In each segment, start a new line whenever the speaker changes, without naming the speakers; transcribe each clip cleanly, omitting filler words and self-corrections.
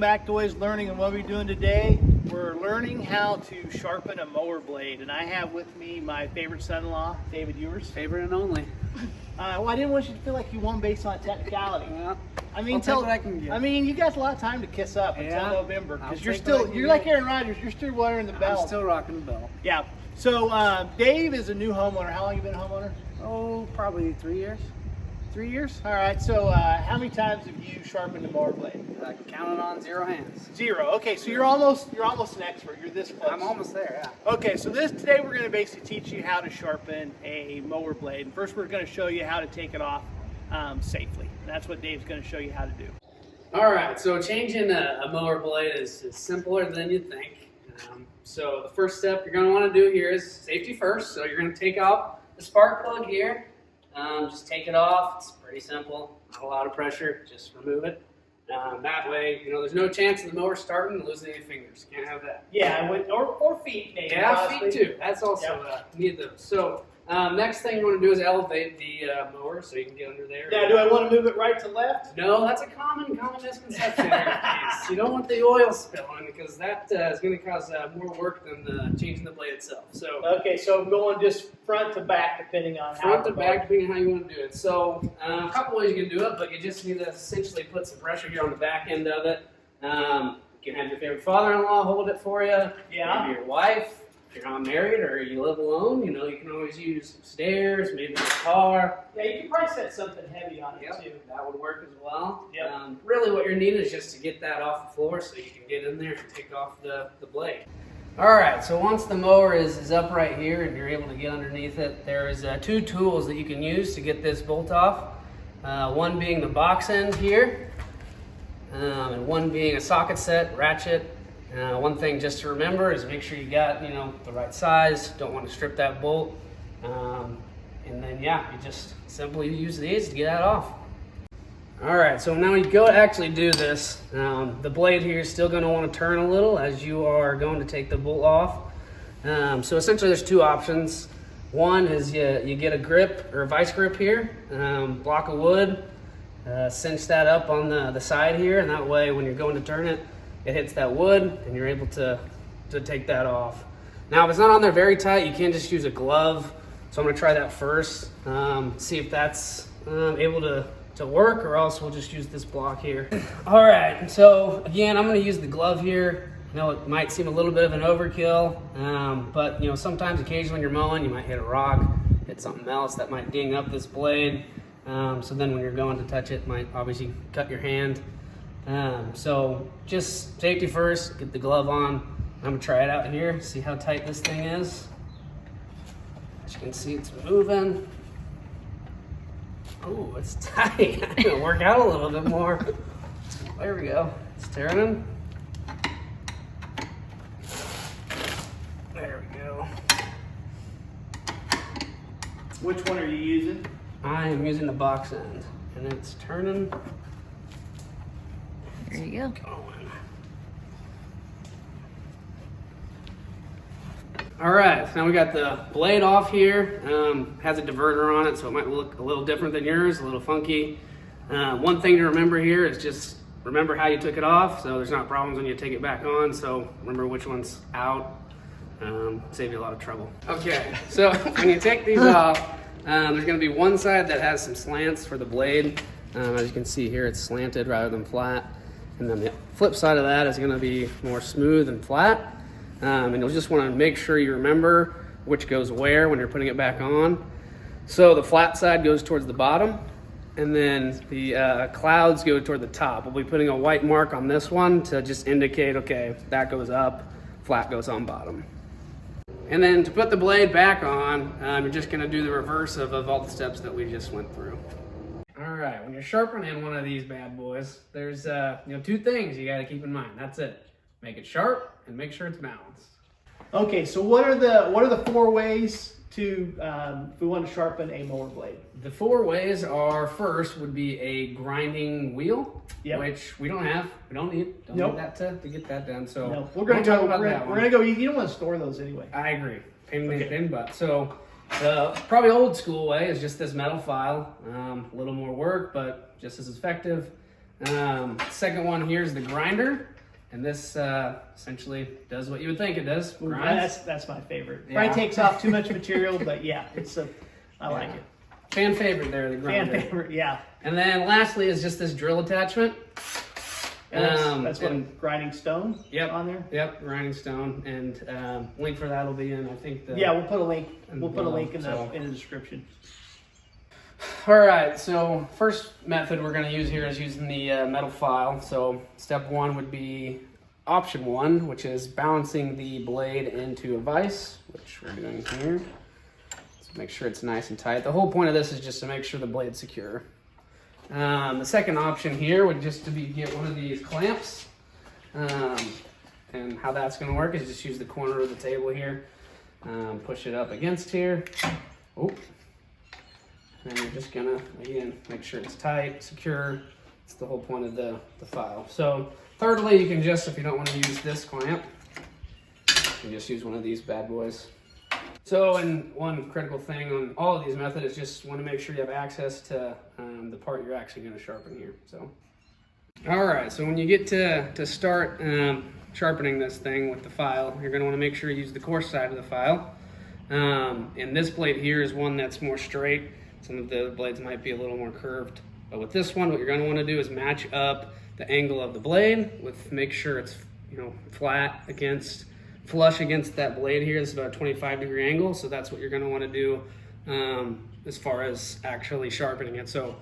back to Always Learning, and what we're doing today, we're learning how to sharpen a mower blade. And I have with me my favorite son-in-law, David. Yours?
Favorite and only.
Well, I didn't want you to feel like you won based on technicality.
Yeah.
I mean,
I'll take what I can get.
I mean, you got a lot of time to kiss up until November, because you're like Aaron Rodgers. You're still wearing the belt.
I'm still rocking the belt.
Yeah. So Dave is a new homeowner. How long have you been a homeowner?
Oh, probably 3 years.
3 years. All right. So how many times have you sharpened a mower blade?
Counted on 0 hands.
0. Okay, so you're almost an expert. You're this close.
I'm almost there. Yeah.
Okay, so today we're going to basically teach you how to sharpen a mower blade. And first, we're going to show you how to take it off safely. And that's what Dave's going to show you how to do.
All right. So changing a mower blade is simpler than you'd think. So the first step you're going to want to do here is safety first. So you're going to take off the spark plug here. Just take it off. It's pretty simple. Not a lot of pressure. Just remove it. That way, there's no chance of the mower starting and losing any fingers. Can't have that.
Yeah, or feet, maybe.
Yeah,
possibly.
feet too. That's also need those. So next thing you want to do is elevate the mower so you can get under there.
Yeah, do I want to move it right to left?
No, that's a common misconception in your case. You don't want the oil spilling because that is going to cause more work than changing the blade itself. So
okay, so I'm going just front to back depending on
front to back depending on how you want to do it. So a couple ways you can do it, but you just need to essentially put some pressure here on the back end of it. You can have your favorite father-in-law hold it for you.
Yeah.
Maybe your wife. If you're not married or you live alone, you can always use stairs, maybe a car.
Yeah, you can probably set something heavy on it too.
That would work as well.
Yep.
Really what you're needing is just to get that off the floor so you can get in there and take off the blade. All right, so once the mower is up right here and you're able to get underneath it, there is 2 tools that you can use to get this bolt off. One being the box end here, and one being a socket set, ratchet. One thing just to remember is make sure you got the right size. Don't want to strip that bolt. And then you just simply use these to get that off. All right, so now when you go to actually do this, the blade here is still going to want to turn a little as you are going to take the bolt off. So essentially there's 2 options. One is you get a grip or a vice grip here, block of wood, cinch that up on the side here, and that way when you're going to turn it, it hits that wood and you're able to take that off. Now if it's not on there very tight, you can just use a glove. So I'm going to try that first, see if that's able to work, or else we'll just use this block here. All right, so again, I'm going to use the glove here. I know it might seem a little bit of an overkill, but sometimes occasionally when you're mowing, you might hit a rock, hit something else that might ding up this blade. So then when you're going to touch it might obviously cut your hand. So just safety first, get the glove on. I'm gonna try it out here, see how tight this thing is. As you can see, it's moving. Oh, it's tight. I'm gonna work out a little bit more. There we go. It's turning. There we go.
Which one are you using?
I am using the box end, and it's turning.
There you go.
Going. All right, so now we got the blade off here. Has a diverter on it, so it might look a little different than yours, a little funky. One thing to remember here is just remember how you took it off, so there's not problems when you take it back on. So remember which one's out. Save you a lot of trouble. Okay, so when you take these off, there's going to be one side that has some slants for the blade. As you can see here, it's slanted rather than flat. And then the flip side of that is going to be more smooth and flat. And you'll just want to make sure you remember which goes where when you're putting it back on. So the flat side goes towards the bottom, and then the clouds go toward the top. We'll be putting a white mark on this one to just indicate, okay, that goes up, flat goes on bottom. And then to put the blade back on, you're just going to do the reverse of all the steps that we just went through. All right, when you're sharpening one of these bad boys, there's 2 things you got to keep in mind. That's it. Make it sharp and make sure it's balanced.
Okay, so what are the 4 ways to if we want to sharpen a mower blade?
The 4 ways are, first would be a grinding wheel, which we don't have. We don't need. Don't need that to get that done. So
we're going to talk about that. We're going to go easy. You don't want to store those anyway.
I agree. Pain in the butt. So the probably old school way is just this metal file. A little more work, but just as effective. Second one here is the grinder. And this essentially does what you would think it does.
That's my favorite.
Yeah.
Probably takes off too much material, but yeah, I like it.
Fan favorite there, the grinder.
Fan favorite, yeah.
And then lastly is just this drill attachment.
And that's what, grinding stone.
Yep.
On there.
Yep, grinding stone, and link for that will be in, I think.
Yeah, we'll put a link. We'll put a link in
so.
the description.
All right, so first method we're going to use here is using the metal file. So step one would be option one, which is balancing the blade into a vise, which we're doing here. So make sure it's nice and tight. The whole point of this is just to make sure the blade's secure. The second option here would just to be get one of these clamps. And how that's going to work is just use the corner of the table here, push it up against here. Oh. And you're just gonna, again, make sure it's tight, secure. It's the whole point of the file. So thirdly, you can just, if you don't want to use this clamp, you can just use one of these bad boys. So, and one critical thing on all of these methods is just want to make sure you have access to the part you're actually going to sharpen here. So, all right, so when you get to start sharpening this thing with the file, you're going to want to make sure you use the coarse side of the file. And this blade here is one that's more straight. Some of the blades might be a little more curved. But with this one, what you're going to want to do is match up the angle of the blade with, make sure it's, flat against, flush against that blade here. This is about a 25-degree angle, so that's what you're going to want to do as far as actually sharpening it. So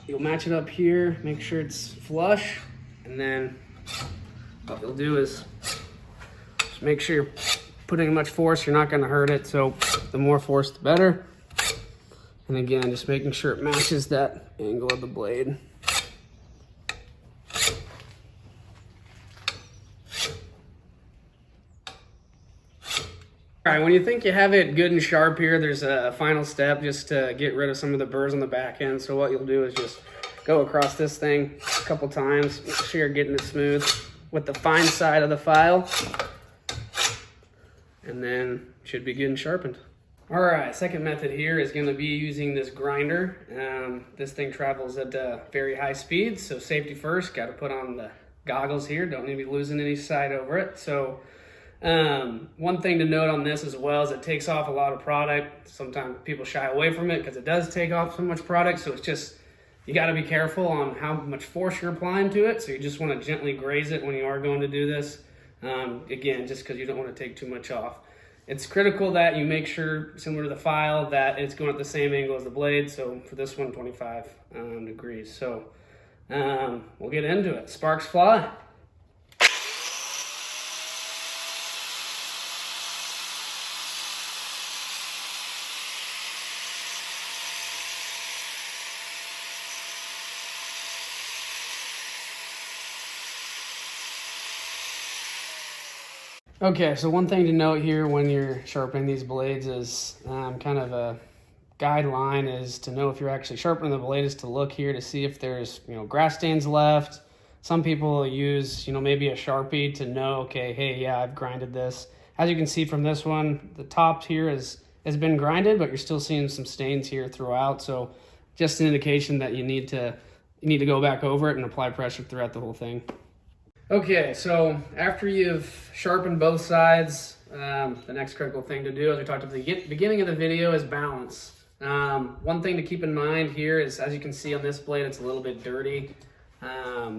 you'll match it up here, make sure it's flush, and then what you'll do is just make sure you're putting much force. You're not going to hurt it, so the more force, the better. And again, just making sure it matches that angle of the blade. All right, when you think you have it good and sharp here, there's a final step just to get rid of some of the burrs on the back end. So what you'll do is just go across this thing a couple times, make sure you're getting it smooth with the fine side of the file. And then it should be good and sharpened. All right, second method here is going to be using this grinder. This thing travels at very high speeds, so safety first. Got to put on the goggles here. Don't need to be losing any sight over it. So one thing to note on this as well is it takes off a lot of product. Sometimes people shy away from it because it does take off so much product. So it's just, you got to be careful on how much force you're applying to it. So you just want to gently graze it when you are going to do this. Again, just because you don't want to take too much off. It's critical that you make sure, similar to the file, that it's going at the same angle as the blade. So for this one, 25 degrees. So we'll get into it. Sparks fly. Okay, so one thing to note here when you're sharpening these blades is kind of a guideline is to know if you're actually sharpening the blade is to look here to see if there's, grass stains left. Some people use, maybe a Sharpie to know, okay, hey, yeah, I've grinded this. As you can see from this one, the top here has been grinded, but you're still seeing some stains here throughout. So just an indication that you need to go back over it and apply pressure throughout the whole thing. Okay, so after you've sharpened both sides, the next critical thing to do, as we talked at the beginning of the video, is balance. One thing to keep in mind here is, as you can see on this blade, it's a little bit dirty,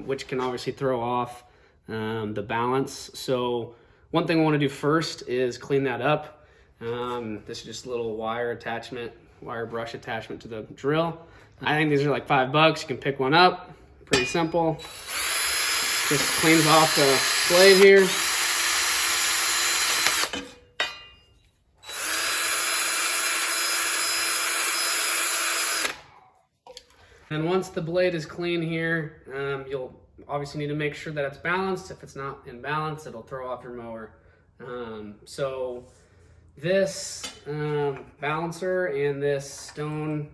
which can obviously throw off the balance. So one thing I want to do first is clean that up. This is just a little wire brush attachment to the drill. I think these are like $5. You can pick one up, pretty simple. Just cleans off the blade here. And once the blade is clean here, you'll obviously need to make sure that it's balanced. If it's not in balance, it'll throw off your mower. So this balancer and this stone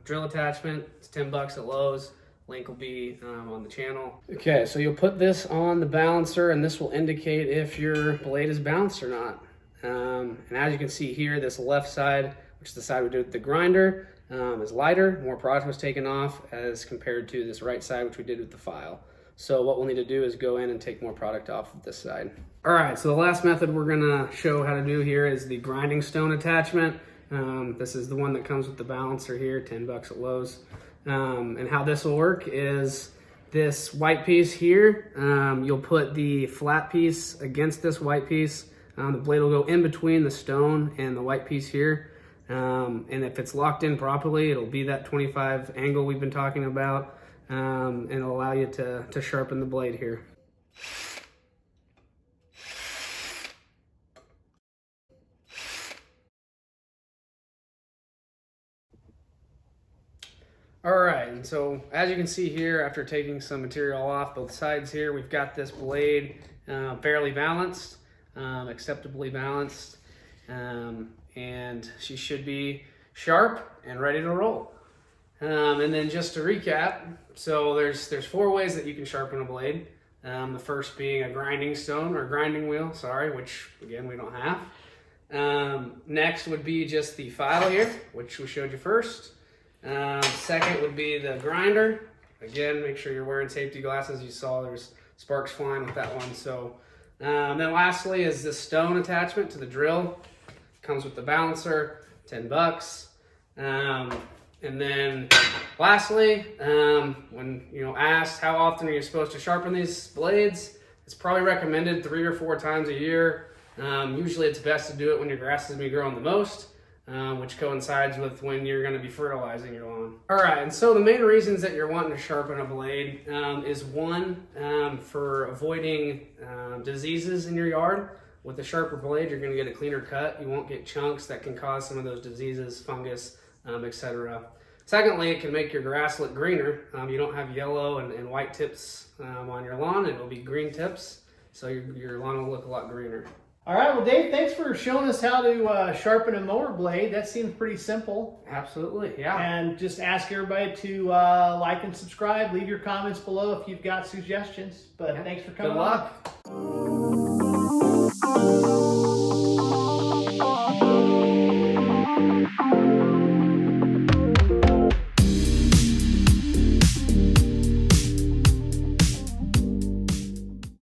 drill attachment, it's $10 at Lowe's. Link will be on the channel. Okay, so you'll put this on the balancer and this will indicate if your blade is balanced or not. And as you can see here, this left side, which is the side we did with the grinder, is lighter. More product was taken off as compared to this right side, which we did with the file. So what we'll need to do is go in and take more product off of this side. All right, so the last method we're gonna show how to do here is the grinding stone attachment. This is the one that comes with the balancer here, 10 bucks at Lowe's. And how this will work is this white piece here, you'll put the flat piece against this white piece. The blade will go in between the stone and the white piece here. And if it's locked in properly, it'll be that 25 angle we've been talking about. And it'll allow you to sharpen the blade here. All right, and so as you can see here, after taking some material off both sides here, we've got this blade fairly balanced, acceptably balanced, and she should be sharp and ready to roll. And then just to recap, so there's 4 ways that you can sharpen a blade. The first being a grinding stone or grinding wheel, sorry, which again we don't have. Next would be just the file here, which we showed you first. Second would be the grinder. Again, make sure you're wearing safety glasses. You saw there's sparks flying with that one. So then lastly is this stone attachment to the drill. Comes with the balancer, 10 bucks. And then lastly, when asked how often are you supposed to sharpen these blades, it's probably recommended 3 or 4 times a year. Usually it's best to do it when your grass is going to be growing the most, which coincides with when you're going to be fertilizing your lawn. All right, and so the main reasons that you're wanting to sharpen a blade is one, for avoiding diseases in your yard. With a sharper blade, you're going to get a cleaner cut. You won't get chunks that can cause some of those diseases, fungus, etc. Secondly, it can make your grass look greener. You don't have yellow and white tips on your lawn. It will be green tips, so your lawn will look a lot greener.
All right, well, Dave, thanks for showing us how to sharpen a mower blade. That seems pretty simple.
Absolutely, yeah.
And just ask everybody to like and subscribe. Leave your comments below if you've got suggestions. But thanks for coming.
Good luck.